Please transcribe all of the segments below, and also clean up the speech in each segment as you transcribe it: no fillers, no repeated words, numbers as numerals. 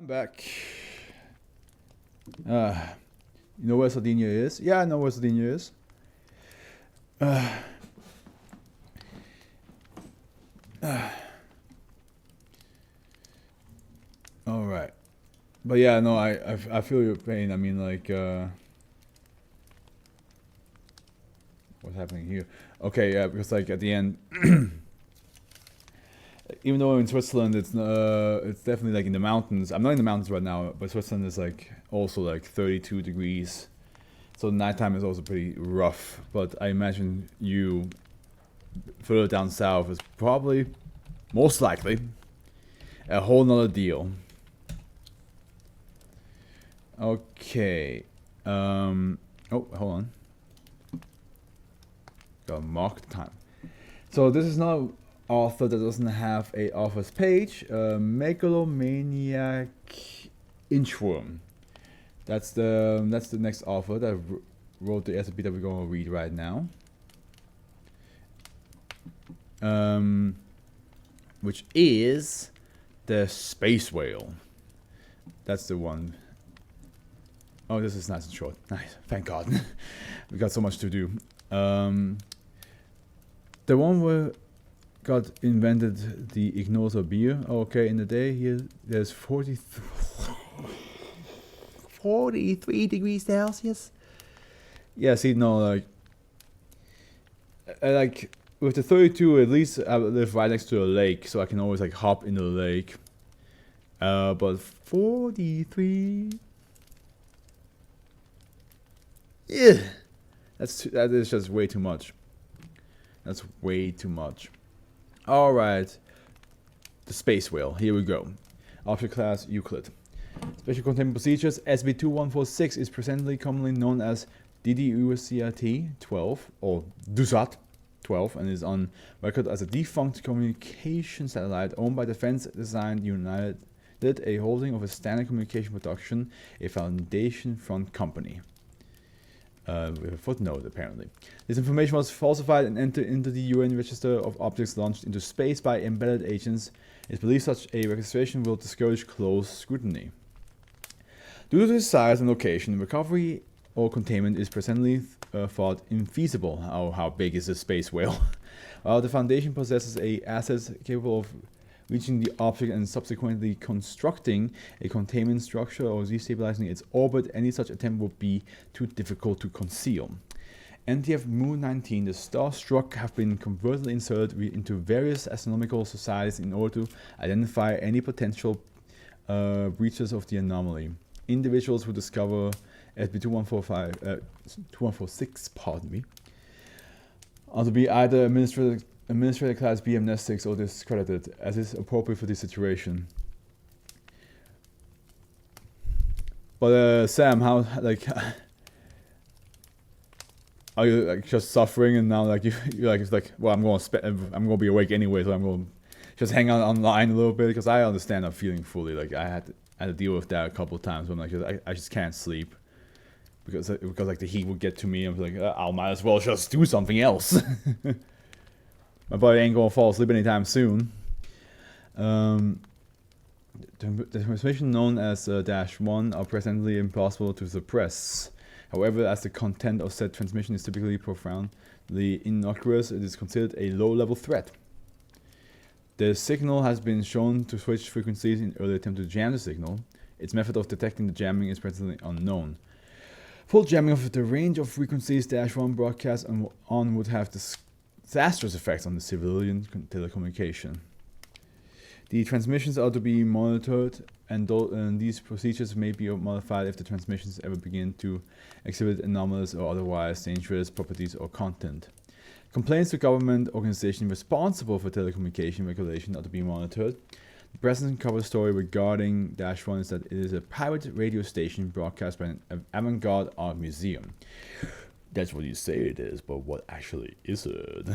I'm back. You know where Sardinia is? Yeah, I know where Sardinia is. All right, but yeah, no, I feel your pain. I mean, like, what's happening here? Okay, yeah, because like at the end, even though in Switzerland it's definitely like in the mountains. I'm not in the mountains right now, but Switzerland is like also like 32 degrees. So nighttime is also pretty rough, but I imagine you further down south is probably, most likely, a whole nother deal. Okay. Oh, hold on. Gotta mark the time. So this is not an author that doesn't have a author's page. Megalomaniac Inchworm. That's the next author that wrote the SCP that we're going to read right now. Which is the Space Whale. That's the one. Oh, this is nice and short. Nice, thank God. We got so much to do. The one where God invented the Ignosa beer. Okay, in the day here, there's 43 degrees Celsius. Yeah, see, no, like with the 32, at least I live right next to a lake, so I can always like hop in the lake. But 43. Yeah, that is just way too much. That's way too much. All right, the Space Whale. Here we go. Object class Euclid. Special containment procedures. SCP-2146 is presently commonly known as DDUCRT-12 or DUSAT-12 and is on record as a defunct communication satellite owned by Defense Design United, a holding of a Standard Communication Production, a Foundation Front company. With a footnote, apparently. This information was falsified and entered into the UN Register of Objects launched into space by embedded agents. It's believed such a registration will discourage close scrutiny. Due to its size and location, recovery or containment is presently thought infeasible. Oh, how big is this Space Whale? While the Foundation possesses assets capable of reaching the object and subsequently constructing a containment structure or destabilizing its orbit, any such attempt would be too difficult to conceal. NTF Moon 19, the Starstruck, have been covertly inserted into various astronomical societies in order to identify any potential breaches of the anomaly. Individuals who discover SCP-2146, pardon me, are to be either Administrator class BM-6 or discredited, as is appropriate for this situation. But Sam, how like are you like just suffering and now like you're like it's like well I'm gonna be awake anyway, so I'm gonna just hang out online a little bit because I understand I'm feeling fully like I had to deal with that a couple of times when like I just can't sleep because like the heat would get to me. I'm like I might as well just do something else. My body ain't gonna fall asleep anytime soon. The transmission known as -1 are presently impossible to suppress. However, as the content of said transmission is typically profoundly innocuous, it is considered a low-level threat. The signal has been shown to switch frequencies in early attempt to jam the signal. Its method of detecting the jamming is presently unknown. Full jamming of the range of frequencies -1 broadcast on would have disastrous effects on the civilian telecommunication. The transmissions are to be monitored, and these procedures may be modified if the transmissions ever begin to exhibit anomalous or otherwise dangerous properties or content. Complaints to government organizations responsible for telecommunication regulation are to be monitored. The present cover story regarding -1 is that it is a pirate radio station broadcast by an avant-garde art museum. That's what you say it is, but what actually is it?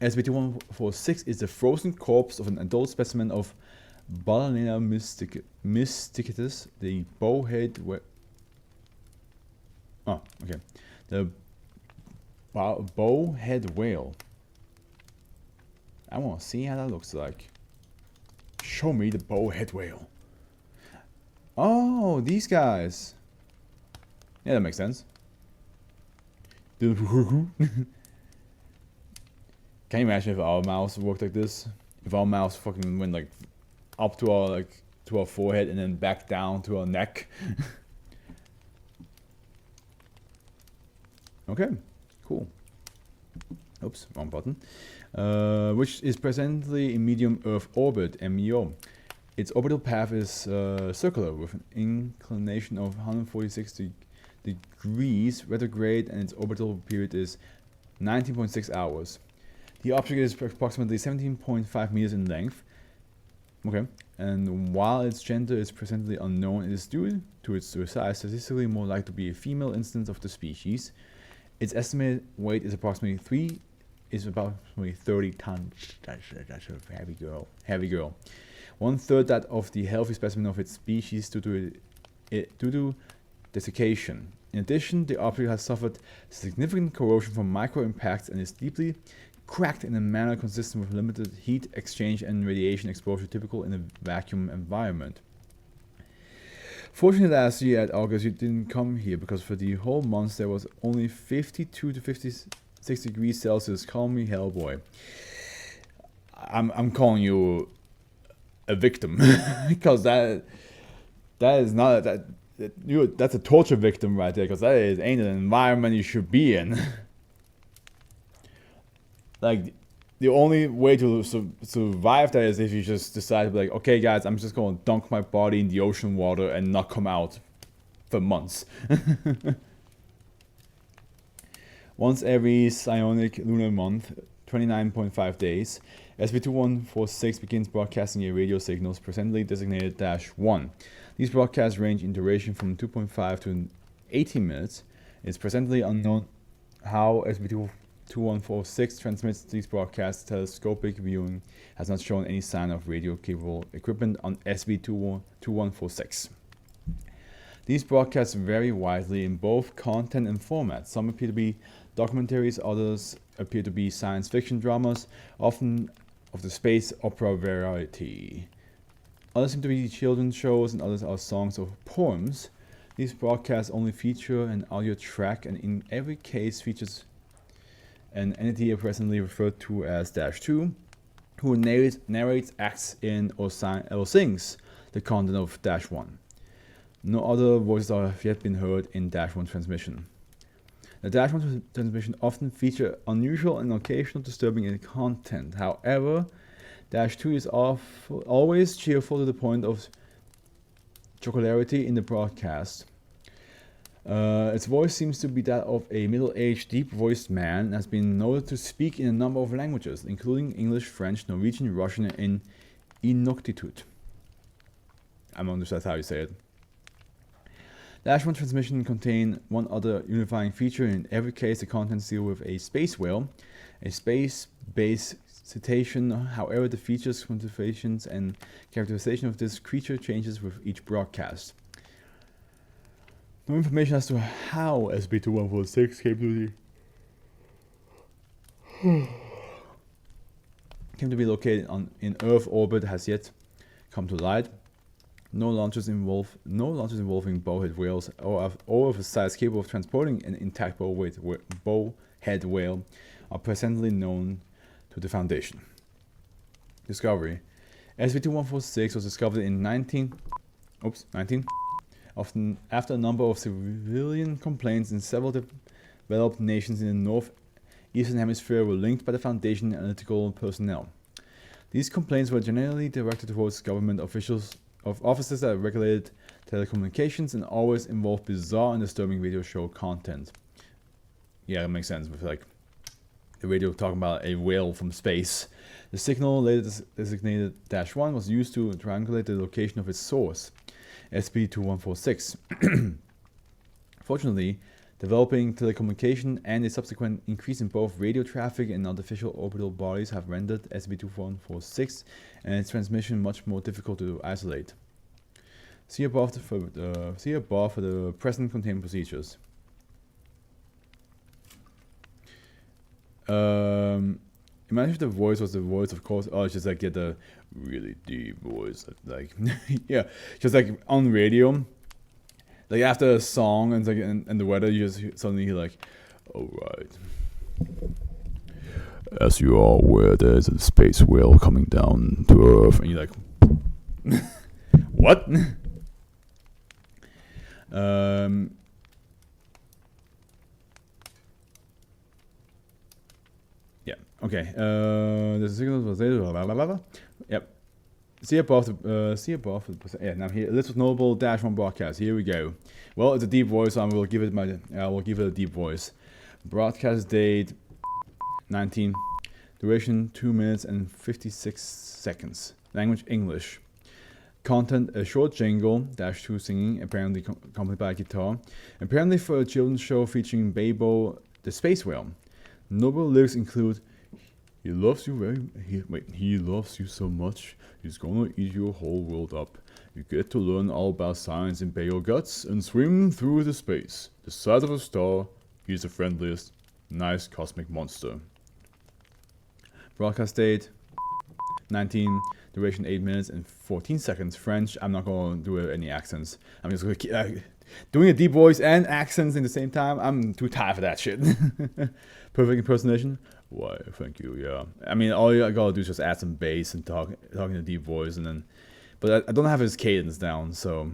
SCP-2146 is the frozen corpse of an adult specimen of Ballerina mysticatus, the bowhead whale. Oh, okay. The bowhead whale. I want to see how that looks like. Show me the bowhead whale. Oh, these guys. Yeah, that makes sense. Can you imagine if our mouse worked like this? If our mouse fucking went like up to our forehead and then back down to our neck. Okay, cool. Oops, wrong button. Which is presently in medium Earth orbit, MEO. Its orbital path is circular with an inclination of 146 degrees retrograde, and its orbital period is 19.6 hours. The object is approximately 17.5 meters in length. Okay, and while its gender is presently unknown, it is due to its size statistically more likely to be a female instance of the species. Its estimated weight is approximately 30 tons. That's a heavy girl. Heavy girl. 1/3 that of the healthy specimen of its species due to desiccation. In addition, the object has suffered significant corrosion from micro impacts and is deeply cracked in a manner consistent with limited heat exchange and radiation exposure typical in a vacuum environment. Fortunately, last year at August, you didn't come here because for the whole month there was only 52 to 56 degrees Celsius. Call me Hellboy. I'm calling you a victim because that is not that's a torture victim right there, because that ain't an environment you should be in. Like, the only way to survive that is if you just decide to be like, okay guys, I'm just going to dunk my body in the ocean water and not come out for months. Once every psionic lunar month, 29.5 days, SCP-2146 begins broadcasting a radio signals presently designated -1. These broadcasts range in duration from 2.5 to 18 minutes. It's presently unknown how SCP-2146 transmits these broadcasts. Telescopic viewing has not shown any sign of radio-capable equipment on SCP-2146. These broadcasts vary widely in both content and format. Some appear to be documentaries, others appear to be science fiction dramas, often of the space opera variety. Others seem to be children's shows, and others are songs or poems. These broadcasts only feature an audio track, and in every case features an entity presently referred to as -2, who narrates, acts in, or sings the content of -1. No other voices have yet been heard in -1 transmission. The -1 transmission often feature unusual and occasional disturbing content. However, -2 is always cheerful to the point of jocularity in the broadcast. Its voice seems to be that of a middle-aged, deep-voiced man, and has been noted to speak in a number of languages, including English, French, Norwegian, Russian, and Inuktitut. I'm not sure that's how you say it. -1 transmission contain one other unifying feature. In every case, the contents deal with a space whale, a space-based cetacean. However, the features, quantifications, and characterization of this creature changes with each broadcast. No information as to how SCP-2146 came to be located in Earth orbit has yet come to light. No launches involving bowhead whales or of a size capable of transporting an intact bowhead whale are presently known to the Foundation. Discovery: SCP-2146 was discovered in 19. Often after a number of civilian complaints in several developed nations in the northeastern hemisphere were linked by the Foundation analytical personnel. These complaints were generally directed towards government offices that regulated telecommunications and always involved bizarre and disturbing radio show content. Yeah, that makes sense with like the radio talking about a whale from space. The signal, later designated -1, was used to triangulate the location of its source, SCP-2146. Fortunately, developing telecommunication and a subsequent increase in both radio traffic and artificial orbital bodies have rendered SCP-2146 and its transmission much more difficult to isolate. See above for the present containment procedures. imagine if the voice was the voice, of course. Oh, it's just like get the really deep voice, like yeah, just like on radio, like after a song and like and the weather, you just suddenly hear like, all right. As you are aware, there's a space whale coming down to Earth, and you're like, what? Yeah. Okay. There's a signal. Yep. See above the. Yeah. Now here, list of notable -1 broadcasts. Here we go. Well, it's a deep voice, so I will give it a deep voice. Broadcast date 19. Duration 2 minutes and 56 seconds. Language English. Content a short jingle, -2 singing, apparently accompanied by guitar. Apparently for a children's show featuring Babo the space whale. Notable lyrics include he loves you so much, he's gonna eat your whole world up. You get to learn all about science and pay your guts and swim through the space. The size of a star, he's the friendliest, nice cosmic monster. Broadcast date 19, duration 8 minutes and 14 seconds. French, I'm not gonna do any accents. I'm just gonna keep doing a deep voice and accents in the same time. I'm too tired for that shit. Perfect impersonation? Why, thank you, yeah. I mean, all you gotta do is just add some bass and talk in a deep voice, and then. But I don't have his cadence down, so.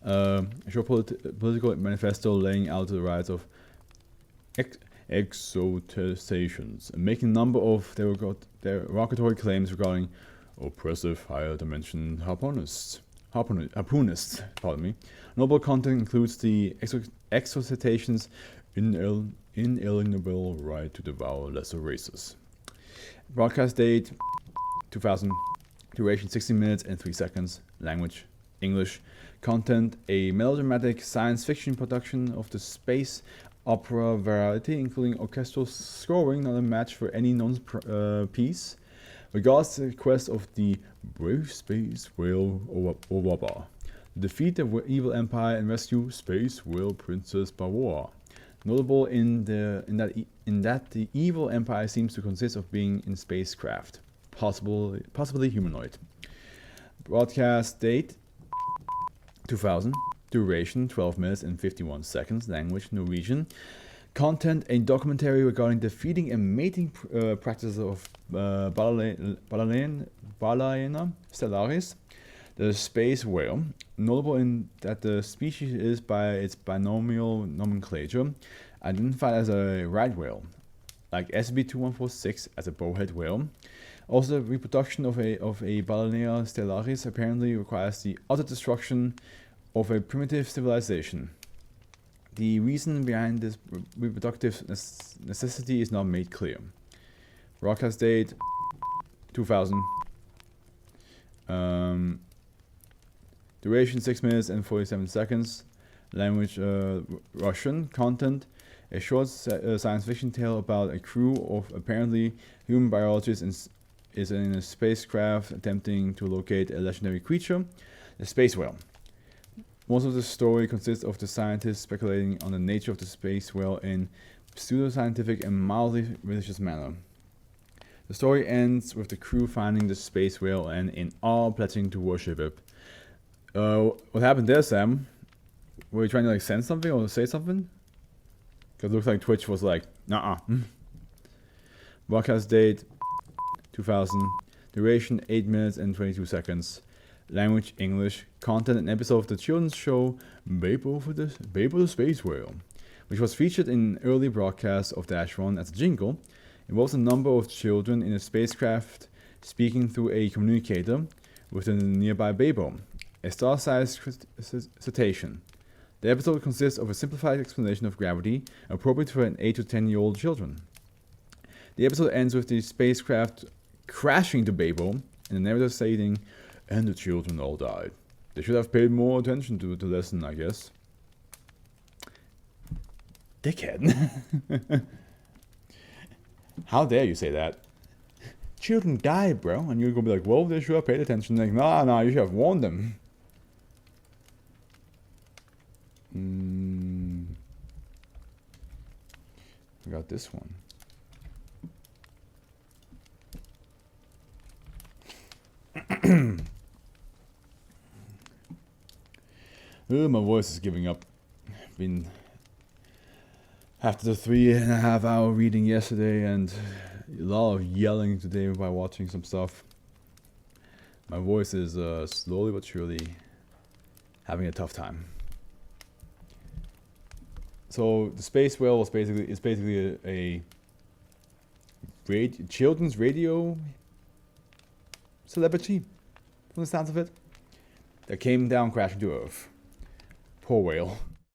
A short political manifesto laying out the rights of exoterizations and making a number of derogatory claims regarding oppressive higher dimension harpoonists. Pardon me. Noble content includes the exorcitation's inalienable right to devour lesser races. Broadcast date 2000. Duration 60 minutes and 3 seconds. Language English. Content a melodramatic science fiction production of the space opera variety, including orchestral scoring, not a match for any non-piece. Regards the quest of the brave space whale Owaba. Defeat the evil empire and rescue Space Whale Princess Bawoa. Notable in that the evil empire seems to consist of being in spacecraft, possibly humanoid. Broadcast date 2000. Duration 12 minutes and 51 seconds. Language Norwegian. Content a documentary regarding the feeding and mating practices of Balaena stellaris, the space whale. Notable in that the species is, by its binomial nomenclature, identified as a right whale, like SCP-2146 as a bowhead whale. Also, the reproduction of a Balaena stellaris apparently requires the utter destruction of a primitive civilization. The reason behind this reproductive necessity is not made clear. Broadcast date 2000. Duration 6 minutes and 47 seconds. Language Russian. Content a short science fiction tale about a crew of apparently human biologists is in a spacecraft attempting to locate a legendary creature, the space whale. Most of the story consists of the scientists speculating on the nature of the space whale in pseudoscientific and mildly religious manner. The story ends with the crew finding the space whale and in awe pledging to worship it. What happened there, Sam? Were you trying to like send something or say something? Because it looks like Twitch was like, nah. Broadcast date 2000. Duration 8 minutes and 22 seconds. Language English. Content an episode of the children's show Babo the Space Whale, which was featured in early broadcasts of -1 as a jingle. Involves a number of children in a spacecraft speaking through a communicator with a nearby Babo, a star-sized cetacean. The episode consists of a simplified explanation of gravity, appropriate for an 8 to 10-year-old children. The episode ends with the spacecraft crashing to Babo, and the narrator stating, "And the children all died. They should have paid more attention to the lesson, I guess." Dickhead. How dare you say that? Children died, bro. And you're gonna be like, well, they should have paid attention. Like, nah, you should have warned them. We got this one. My voice is giving up. Been after the 3.5 hour reading yesterday and a lot of yelling today by watching some stuff. My voice is slowly but surely having a tough time. So the Space Whale was basically a children's radio celebrity, from the sounds of it, that came down crashing to Earth. Poor whale.